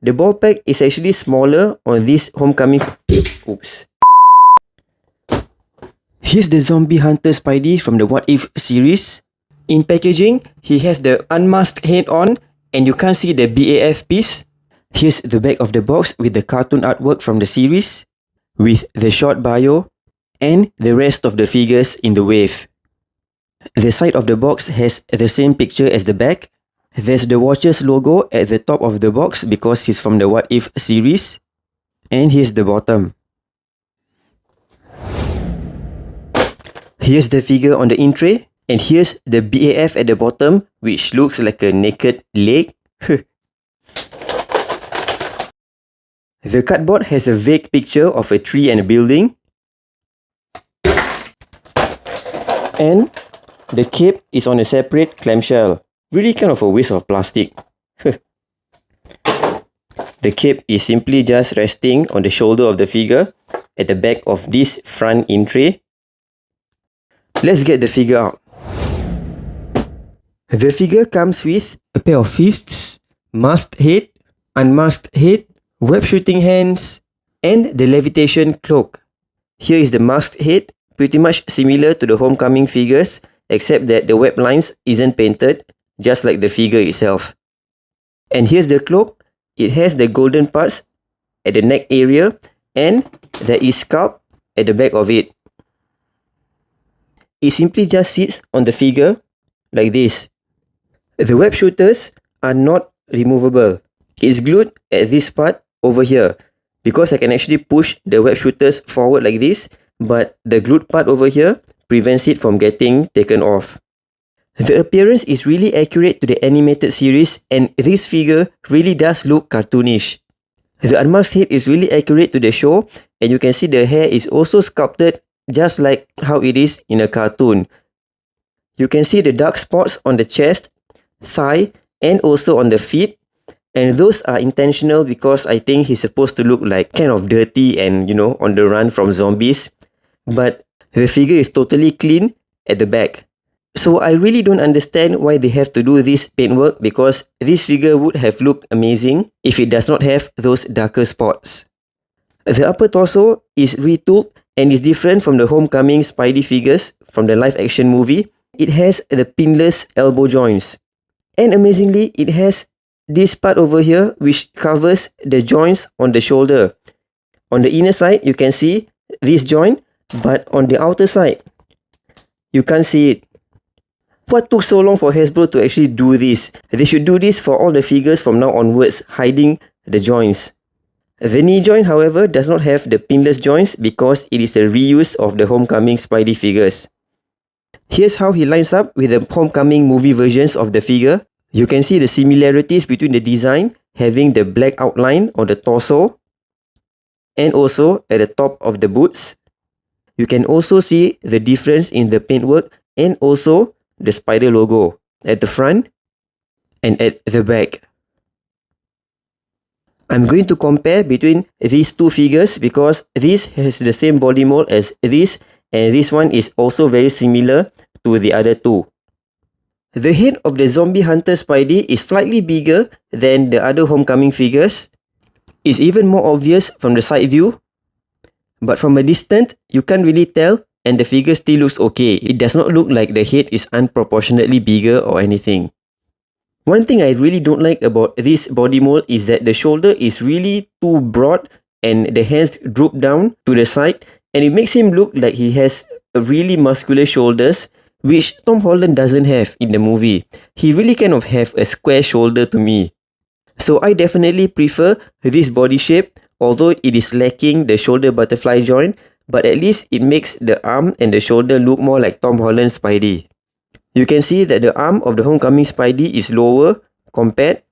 The ball pack is actually smaller on this Homecoming. Oops. Here's the Zombie Hunter Spidey from the What If series. In packaging, he has the Unmasked head on and you can't see the BAF piece. Here's the back of the box with the cartoon artwork from the series, with the short bio, and the rest of the figures in the wave. The side of the box has the same picture as the back. There's the Watchers logo at the top of the box because he's from the What If series. And here's the bottom. Here's the figure on the in tray. And here's the BAF at the bottom, which looks like a naked leg. The cardboard has a vague picture of a tree and a building. And the cape is on a separate clamshell. Really kind of a waste of plastic. The cape is simply just resting on the shoulder of the figure at the back of this front in tray. Let's get the figure out. The figure comes with a pair of fists, masked head, unmasked head, web shooting hands, and the levitation cloak. Here is the masked head, pretty much similar to the Homecoming figures, except that the web lines isn't painted, just like the figure itself. And here's the cloak. It has the golden parts at the neck area, and there is sculpt at the back of it. It simply just sits on the figure like this. The web shooters are not removable. It's glued at this part over here because I can actually push the web shooters forward like this, but the glued part over here prevents it from getting taken off. The appearance is really accurate to the animated series, and this figure really does look cartoonish. The unmasked head is really accurate to the show, and you can see the hair is also sculpted just like how it is in a cartoon. You can see the dark spots on the chest, thigh, and also on the feet, and those are intentional because I think he's supposed to look like kind of dirty and, on the run from zombies. But the figure is totally clean at the back. So I really don't understand why they have to do this paintwork, because this figure would have looked amazing if it does not have those darker spots. The upper torso is retooled and is different from the Homecoming Spidey figures from the live action movie. It has the pinless elbow joints. And amazingly, it has this part over here which covers the joints on the shoulder. On the inner side, you can see this joint, but on the outer side, you can't see it. What took so long for Hasbro to actually do this? They should do this for all the figures from now onwards, hiding the joints. The knee joint, however, does not have the pinless joints because it is a reuse of the Homecoming Spidey figures. Here's how he lines up with the Homecoming movie versions of the figure. You can see the similarities between the design, having the black outline on the torso and also at the top of the boots. You can also see the difference in the paintwork and also the spider logo at the front and at the back. I'm going to compare between these two figures because this has the same body mold as this, and this one is also very similar to the other two. The head of the Zombie Hunter Spidey is slightly bigger than the other Homecoming figures. It's even more obvious from the side view, but from a distance, you can't really tell, and the figure still looks okay. It does not look like the head is unproportionately bigger or anything. One thing I really don't like about this body mold is that the shoulder is really too broad and the hands droop down to the side, and it makes him look like he has really muscular shoulders, which Tom Holland doesn't have in the movie. He really kind of have a square shoulder to me. So I definitely prefer this body shape, although it is lacking the shoulder butterfly joint, but at least it makes the arm and the shoulder look more like Tom Holland's Spidey. You can see that the arm of the Homecoming Spidey is lower compared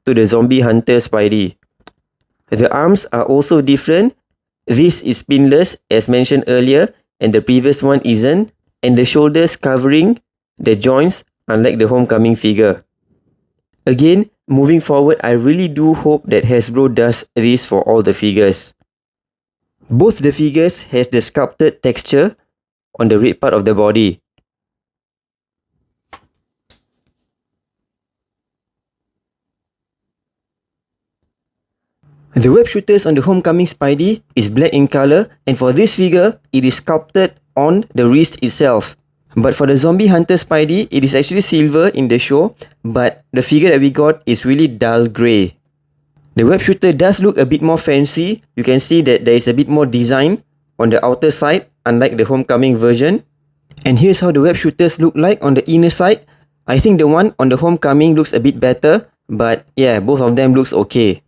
to the Zombie Hunter Spidey. The arms are also different. This is pinless as mentioned earlier, and the previous one isn't, and the shoulders covering the joints unlike the Homecoming figure. Again, moving forward, I really do hope that Hasbro does this for all the figures. Both the figures has the sculpted texture on the red part of the body. The web shooters on the Homecoming Spidey is black in color, and for this figure, it is sculpted on the wrist itself. But for the Zombie Hunter Spidey, it is actually silver in the show, but the figure that we got is really dull grey. The web shooter does look a bit more fancy. You can see that there is a bit more design on the outer side, unlike the Homecoming version. And here's how the web shooters look like on the inner side. I think the one on the Homecoming looks a bit better, but yeah, both of them looks okay.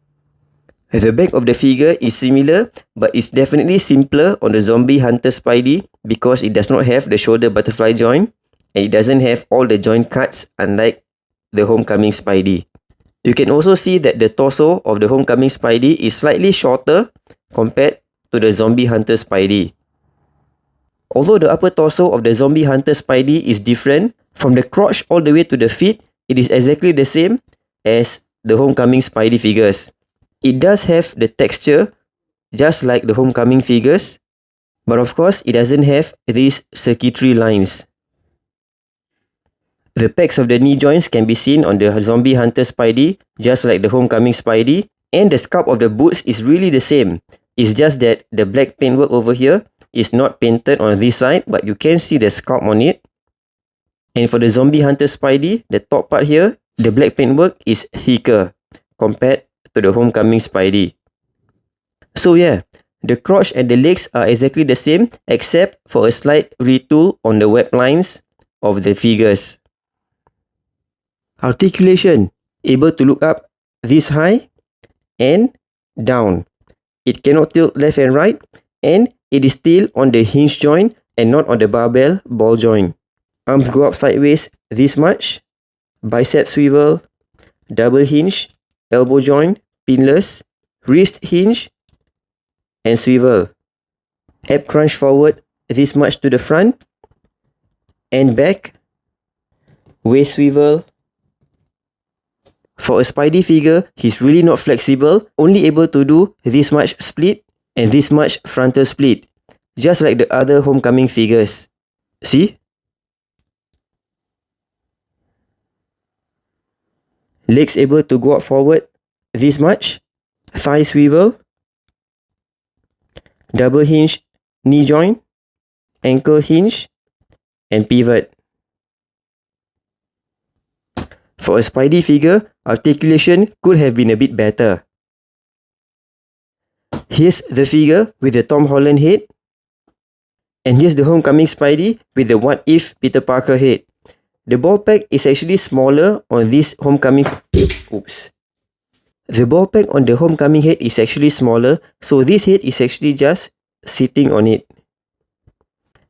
The back of the figure is similar, but it's definitely simpler on the Zombie Hunter Spidey because it does not have the shoulder butterfly joint and it doesn't have all the joint cuts unlike the Homecoming Spidey. You can also see that the torso of the Homecoming Spidey is slightly shorter compared to the Zombie Hunter Spidey. Although the upper torso of the Zombie Hunter Spidey is different, from the crotch all the way to the feet, it is exactly the same as the Homecoming Spidey figures. It does have the texture just like the Homecoming figures, but of course it doesn't have these circuitry lines. The pegs of the knee joints can be seen on the Zombie Hunter Spidey just like the Homecoming Spidey, and the sculpt of the boots is really the same. It's just that the black paintwork over here is not painted on this side, but you can see the sculpt on it. And for the Zombie Hunter Spidey, the top part here, the black paintwork is thicker compared to the Homecoming Spidey. So yeah, the crotch and the legs are exactly the same except for a slight retool on the web lines of the figures. Articulation, able to look up this high and down. It cannot tilt left and right, and it is still on the hinge joint and not on the barbell ball joint. Arms go up sideways this much. Bicep swivel, double hinge, elbow joint, pinless, wrist hinge, and swivel. Ab crunch forward this much to the front and back. Waist swivel. For a Spidey figure, he's really not flexible, only able to do this much split and this much frontal split, just like the other Homecoming figures. See? Legs able to go up forward this much. Thigh swivel. Double hinge knee joint. Ankle hinge. And pivot. For a Spidey figure, articulation could have been a bit better. Here's the figure with the Tom Holland head. And here's the Homecoming Spidey with the What If Peter Parker head. The ball pack is actually smaller on this Homecoming. Oops. The ball pack on the Homecoming head is actually smaller, so this head is actually just sitting on it.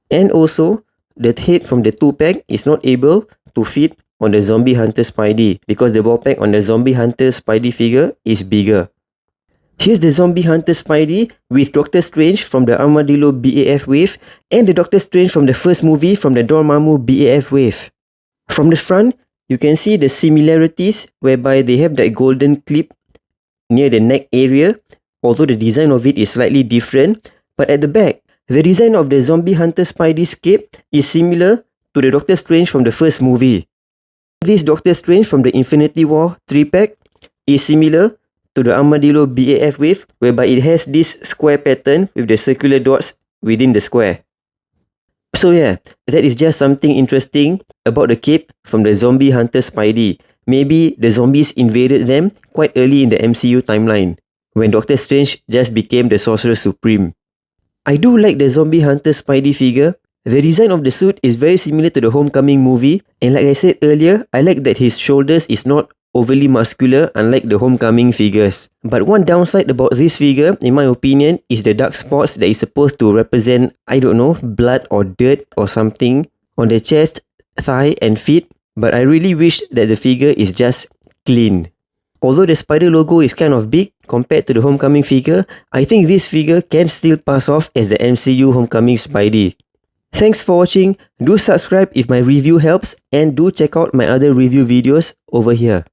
And also, the head from the 2-pack is not able to fit on the Zombie Hunter Spidey because the ball pack on the Zombie Hunter Spidey figure is bigger. Here's the Zombie Hunter Spidey with Doctor Strange from the Armadillo BAF wave and the Doctor Strange from the first movie from the Dormammu BAF wave. From the front, you can see the similarities whereby they have that golden clip near the neck area, although the design of it is slightly different. But at the back, the design of the Zombie Hunter Spidey's cape is similar to the Doctor Strange from the first movie. This Doctor Strange from the Infinity War 3-pack is similar to the Armadillo BAF wave, whereby it has this square pattern with the circular dots within the square. So yeah, that is just something interesting about the cape from the Zombie Hunter Spidey. Maybe the zombies invaded them quite early in the MCU timeline, when Doctor Strange just became the Sorcerer Supreme. I do like the Zombie Hunter Spidey figure. The design of the suit is very similar to the Homecoming movie, and like I said earlier, I like that his shoulders is not overly muscular unlike the Homecoming figures. But one downside about this figure, in my opinion, is the dark spots that is supposed to represent, I don't know, blood or dirt or something on the chest, thigh and feet. But I really wish that the figure is just clean. Although the spider logo is kind of big compared to the Homecoming figure, I think this figure can still pass off as the MCU Homecoming Spidey. Thanks for watching. Do subscribe if my review helps, and do check out my other review videos over here.